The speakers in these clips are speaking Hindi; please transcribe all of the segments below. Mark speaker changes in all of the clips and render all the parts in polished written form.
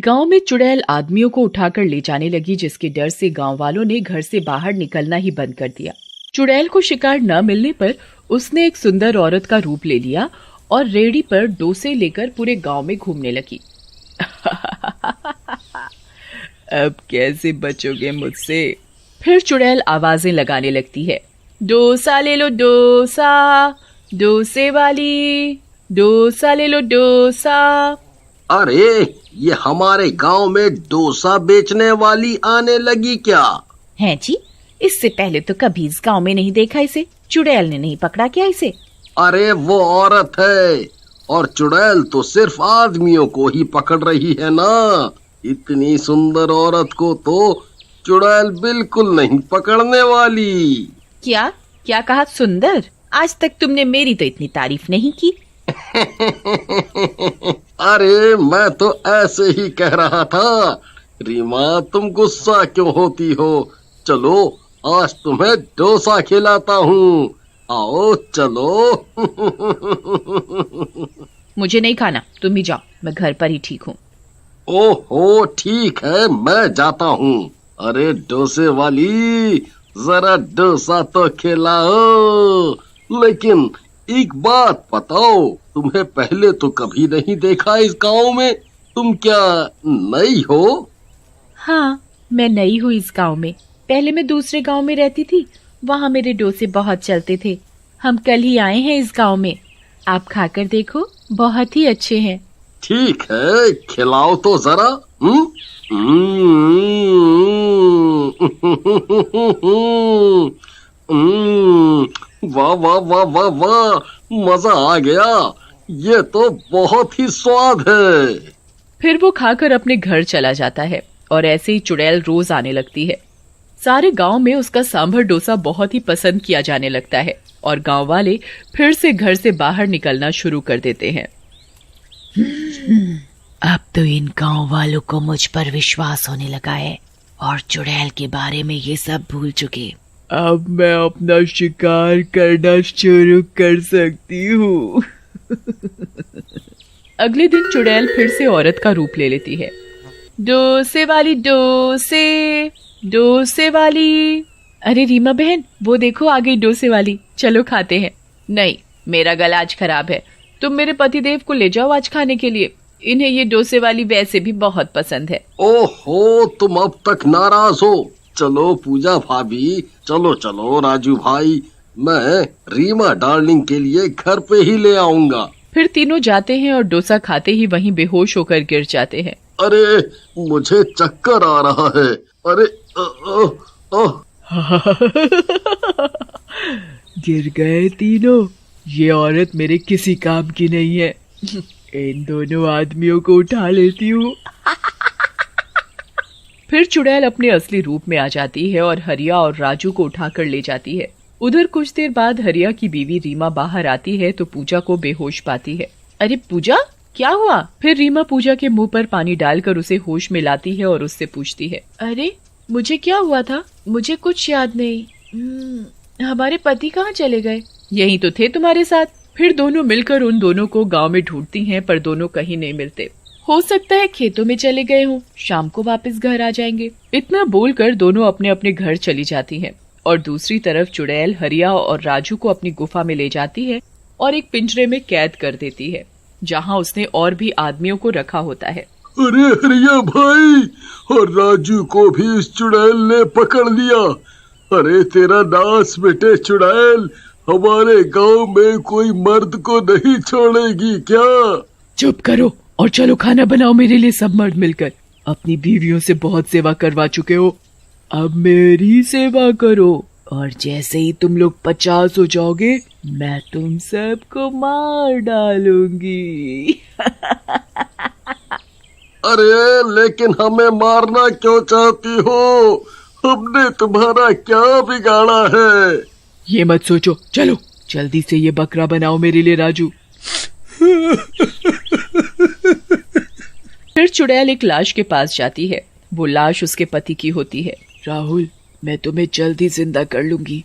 Speaker 1: गांव में चुड़ैल आदमियों को उठाकर ले जाने लगी, जिसके डर से गांव वालों ने घर से बाहर निकलना ही बंद कर दिया। चुड़ैल को शिकार न मिलने पर उसने एक सुंदर औरत का रूप ले लिया और रेहड़ी पर डोसे लेकर पूरे गांव में घूमने लगी। अब कैसे बचोगे मुझसे? फिर चुड़ैल आवाजें लगाने लगती है। डोसा ले लो डोसा, डोसे वाली, डोसा ले लो डोसा।
Speaker 2: अरे ये हमारे गांव में डोसा बेचने वाली आने लगी क्या?
Speaker 1: हैं जी, इससे पहले तो कभी इस गांव में नहीं देखा इसे। चुड़ैल ने नहीं पकड़ा क्या इसे?
Speaker 2: अरे वो औरत है, और चुड़ैल तो सिर्फ आदमियों को ही पकड़ रही है ना। इतनी सुंदर औरत को तो चुड़ैल बिल्कुल नहीं पकड़ने वाली।
Speaker 1: क्या क्या कहा? सुंदर? आज तक तुमने मेरी तो इतनी तारीफ नहीं की।
Speaker 2: अरे मैं तो ऐसे ही कह रहा था। रीमा, तुम गुस्सा क्यों होती हो? चलो आज तुम्हें डोसा खिलाता हूँ, आओ चलो।
Speaker 1: मुझे नहीं खाना, तुम ही जाओ, मैं घर पर ही ठीक हूँ।
Speaker 2: ओहो ठीक है, मैं जाता हूँ। अरे डोसे वाली, जरा डोसा तो खिलाओ। लेकिन एक बात बताओ, तुम्हें पहले तो कभी नहीं देखा इस गांव में। तुम क्या नई हो?
Speaker 1: हाँ, मैं नई हूँ इस गांव में। पहले मैं दूसरे गांव में रहती थी, वहाँ मेरे डोसे बहुत चलते थे। हम कल ही आए हैं इस गांव में, आप खाकर देखो, बहुत ही अच्छे हैं।
Speaker 2: ठीक है, खिलाओ तो जरा। वाह वाह वाह वाह वाह, मजा आ गया। ये तो बहुत ही स्वाद है।
Speaker 1: फिर वो खाकर अपने घर चला जाता है और ऐसे ही चुड़ैल रोज आने लगती है। सारे गांव में उसका सांभर डोसा बहुत ही पसंद किया जाने लगता है और गांव वाले फिर से घर से बाहर निकलना शुरू कर देते हैं। अब तो इन गांव वालों को मुझ पर विश्वास होने लगा है और चुड़ैल के बारे में ये सब भूल चुके। अब मैं अपना शिकार करना शुरू कर सकती हूँ। अगले दिन चुड़ैल फिर से औरत का रूप ले लेती है। डोसे वाली डोसे, डोसे वाली। अरे रीमा बहन, वो देखो आ गई डोसे वाली, चलो खाते हैं। नहीं, मेरा गला आज खराब है, तुम मेरे पतिदेव को ले जाओ आज खाने के लिए। इन्हें ये डोसे वाली वैसे भी बहुत पसंद है।
Speaker 2: ओहो, तुम अब तक नाराज हो? चलो पूजा भाभी, चलो चलो राजू भाई, मैं रीमा डार्लिंग के लिए घर पे ही ले आऊंगा।
Speaker 1: फिर तीनों जाते हैं और डोसा खाते ही वहीं बेहोश होकर गिर जाते हैं।
Speaker 2: अरे मुझे चक्कर आ रहा है। अरे
Speaker 1: गिर गए तीनों। ये औरत मेरे किसी काम की नहीं है। इन दोनों आदमियों को उठा लेती हूँ। फिर चुड़ैल अपने असली रूप में आ जाती है और हरिया और राजू को उठाकर ले जाती है। उधर कुछ देर बाद हरिया की बीवी रीमा बाहर आती है तो पूजा को बेहोश पाती है। अरे पूजा, क्या हुआ? फिर रीमा पूजा के मुंह पर पानी डालकर उसे होश में लाती है और उससे पूछती है, अरे मुझे क्या हुआ था? मुझे कुछ याद नहीं। हमारे पति कहाँ चले गए? यही तो थे तुम्हारे साथ। फिर दोनों मिलकर उन दोनों को गांव में ढूंढती हैं, पर दोनों कहीं नहीं मिलते। हो सकता है खेतों में चले गए हों, शाम को वापस घर आ जाएंगे। इतना बोलकर दोनों अपने अपने घर चली जाती हैं और दूसरी तरफ चुड़ैल हरिया और राजू को अपनी गुफा में ले जाती है और एक पिंजरे में कैद कर देती है, जहां उसने और भी आदमियों को रखा होता है।
Speaker 2: अरे हरिया भाई, और राजू को भी इस चुड़ैल ने पकड़ लिया। अरे तेरा नाश बेटे चुड़ैल, हमारे गांव में कोई मर्द को नहीं छोड़ेगी क्या?
Speaker 1: चुप करो और चलो खाना बनाओ मेरे लिए सब मर्द मिलकर। अपनी बीवियों से बहुत सेवा करवा चुके हो, अब मेरी सेवा करो, और जैसे ही तुम लोग 50 हो जाओगे मैं तुम सबको मार डालूंगी।
Speaker 2: अरे लेकिन हमें मारना क्यों चाहती हो? हमने तुम्हारा क्या बिगाड़ा है?
Speaker 1: ये मत सोचो, चलो जल्दी से ये बकरा बनाओ मेरे लिए राजू। फिर चुड़ैल एक लाश के पास जाती है। वो लाश उसके पति की होती है। राहुल, मैं तुम्हें जल्दी जिंदा कर लूंगी,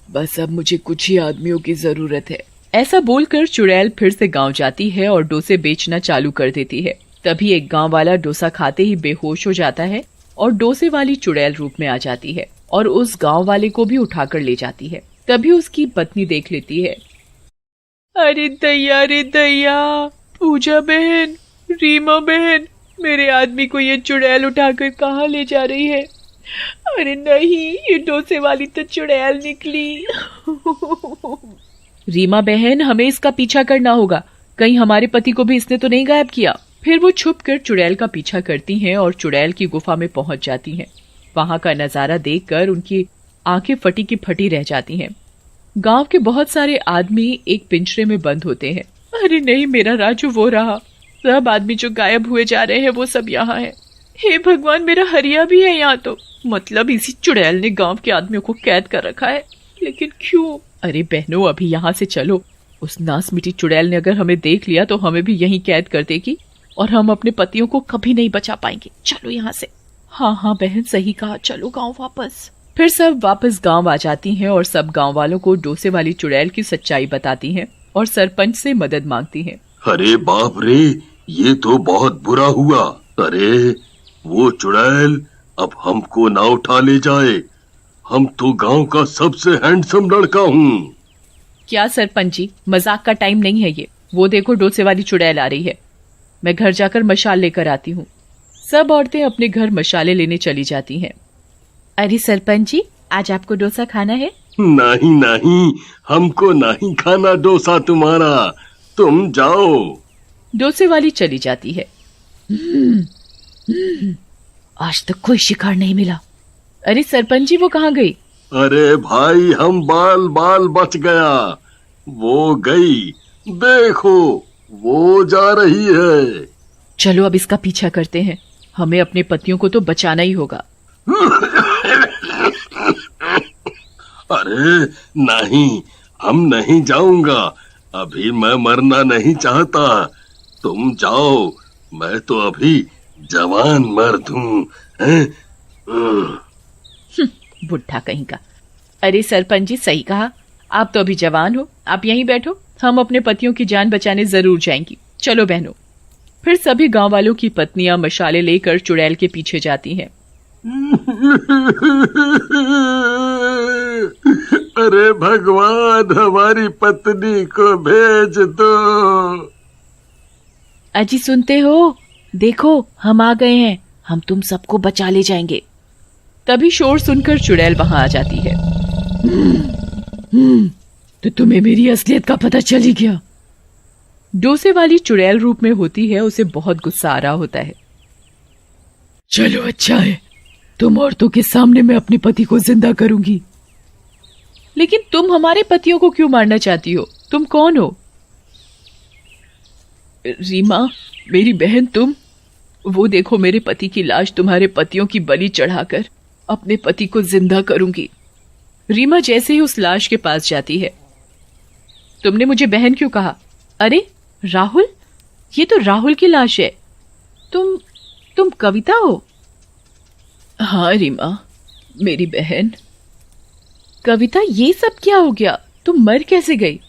Speaker 1: बस अब मुझे कुछ ही आदमियों की जरूरत है। ऐसा बोलकर चुड़ैल फिर से गांव जाती है और डोसे बेचना चालू कर देती है। तभी एक गांव वाला डोसा खाते ही बेहोश हो जाता है और डोसे वाली चुड़ैल रूप में आ जाती है और उस गांव वाले को भी उठाकर ले जाती है। तभी उसकी पत्नी देख लेती है। अरे दैया, पूजा बहन, रीमा बहन, मेरे आदमी को ये चुड़ैल उठाकर कहाँ ले जा रही है? अरे नहीं, ये डोसे वाली तो चुड़ैल निकली। रीमा बहन, हमें इसका पीछा करना होगा, कहीं हमारे पति को भी इसने तो नहीं गायब किया। फिर वो छुपकर चुड़ैल का पीछा करती हैं और चुड़ैल की गुफा में पहुंच जाती हैं। वहां का नजारा देखकर उनकी आंखें फटी की फटी रह जाती हैं। गांव के बहुत सारे आदमी एक पिंजरे में बंद होते हैं। अरे नहीं, मेरा राजू वो रहा, सब आदमी जो गायब हुए जा रहे हैं वो सब यहाँ है। हे भगवान, मेरा हरिया भी है यहाँ तो। मतलब इसी चुड़ैल ने गांव के आदमियों को कैद कर रखा है, लेकिन क्यों? अरे बहनों, अभी यहाँ से चलो, उस नास मिटी चुड़ैल ने अगर हमें देख लिया तो हमें भी यहीं कैद कर देगी और हम अपने पतियों को कभी नहीं बचा पाएंगे। चलो यहाँ से। हाँ बहन, सही कहा, चलो गांव वापस। फिर सब वापस गांव आ जाती हैं और सब गांव वालों को डोसे वाली चुड़ैल की सच्चाई बताती हैं और सरपंच से मदद मांगती हैं।
Speaker 2: अरे बाप रे, ये तो बहुत बुरा हुआ। अरे वो चुड़ैल अब हमको ना उठा ले जाए, हम तो गांव का सबसे हैंडसम लड़का हूँ।
Speaker 1: क्या सरपंच जी, मजाक का टाइम नहीं है ये। वो देखो, डोसे वाली चुड़ैल आ रही है। मैं घर जाकर मशाल लेकर आती हूँ। सब औरतें अपने घर मशाले लेने चली जाती हैं। अरे सरपंच जी, आज आपको डोसा खाना है?
Speaker 2: नहीं, हमको नहीं खाना डोसा तुम्हारा, तुम जाओ।
Speaker 1: डोसे वाली चली जाती है। आज तक कोई शिकार नहीं मिला। अरे सरपंच जी, वो कहाँ गई?
Speaker 2: अरे भाई, हम बाल बच गया। वो गई, देखो वो जा रही है।
Speaker 1: चलो अब इसका पीछा करते हैं, हमें अपने पतियों को तो बचाना ही होगा।
Speaker 2: अरे नहीं, हम नहीं जाऊंगा, अभी मैं मरना नहीं चाहता। तुम जाओ, मैं तो अभी जवान मर्द हूँ।
Speaker 1: बुढ़ा कहीं का। अरे सरपंच जी, सही कहा, आप तो अभी जवान हो, आप यहीं बैठो, हम अपने पतियों की जान बचाने जरूर जाएंगी। चलो बहनों। फिर सभी गांव वालों की पत्नियां मशाले लेकर चुड़ैल के पीछे जाती हैं।
Speaker 2: अरे भगवान, हमारी पत्नी को भेज दो।
Speaker 1: अजी सुनते हो? देखो, हम आ गए हैं, हम तुम सबको बचा ले जाएंगे। तभी शोर सुनकर चुड़ैल वहां आ जाती है। तो तुम्हें मेरी असलियत का पता चल ही गया। डोसे वाली चुड़ैल रूप में होती है, उसे बहुत गुस्सा आ रहा होता है। चलो अच्छा है, तुम औरतों के सामने मैं अपने पति को जिंदा करूंगी। लेकिन तुम हमारे पतियों को क्यों मारना चाहती हो? तुम कौन हो? रीमा, मेरी बहन तुम? वो देखो, मेरे पति की लाश तुम्हारे पतियों की बलि चढ़ाकर अपने पति को जिंदा करूंगी। रीमा जैसे ही उस लाश के पास जाती है। तुमने मुझे बहन क्यों कहा? अरे राहुल, ये तो राहुल की लाश है। तुम कविता हो? हाँ रीमा, मेरी बहन। कविता, ये सब क्या हो गया? तुम मर कैसे गई?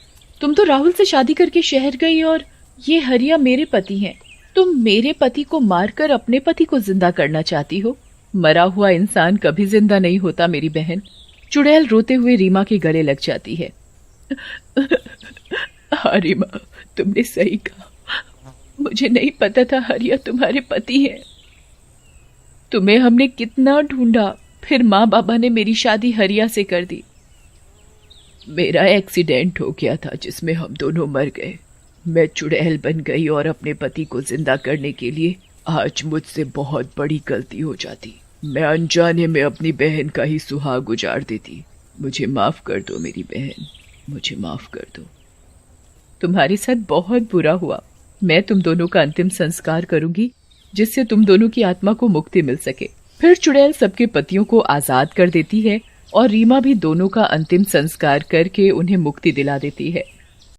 Speaker 1: तुम तो राहुल से शादी करके शहर गई और ये हरिया मेरे पति हैं। तुम मेरे पति को मारकर अपने पति को जिंदा करना चाहती हो? मरा हुआ इंसान कभी जिंदा नहीं होता मेरी बहन। चुड़ैल रोते हुए रीमा के गले लग जाती है। हाँ रीमा, तुमने सही कहा, मुझे नहीं पता था हरिया तुम्हारे पति है। तुम्हें हमने कितना ढूंढा, फिर माँ बाबा ने मेरी शादी हरिया से कर दी। मेरा एक्सीडेंट हो गया था जिसमें हम दोनों मर गए। मैं चुड़ैल बन गई और अपने पति को जिंदा करने के लिए आज मुझसे बहुत बड़ी गलती हो जाती। मैं अनजाने में अपनी बहन का ही सुहाग उजाड़ देती। मुझे माफ कर दो मेरी बहन, मुझे माफ कर दो। तुम्हारे साथ बहुत बुरा हुआ। मैं तुम दोनों का अंतिम संस्कार करूंगी जिससे तुम दोनों की आत्मा को मुक्ति मिल सके। फिर चुड़ैल सबके पतियों को आजाद कर देती है और रीमा भी दोनों का अंतिम संस्कार करके उन्हें मुक्ति दिला देती है।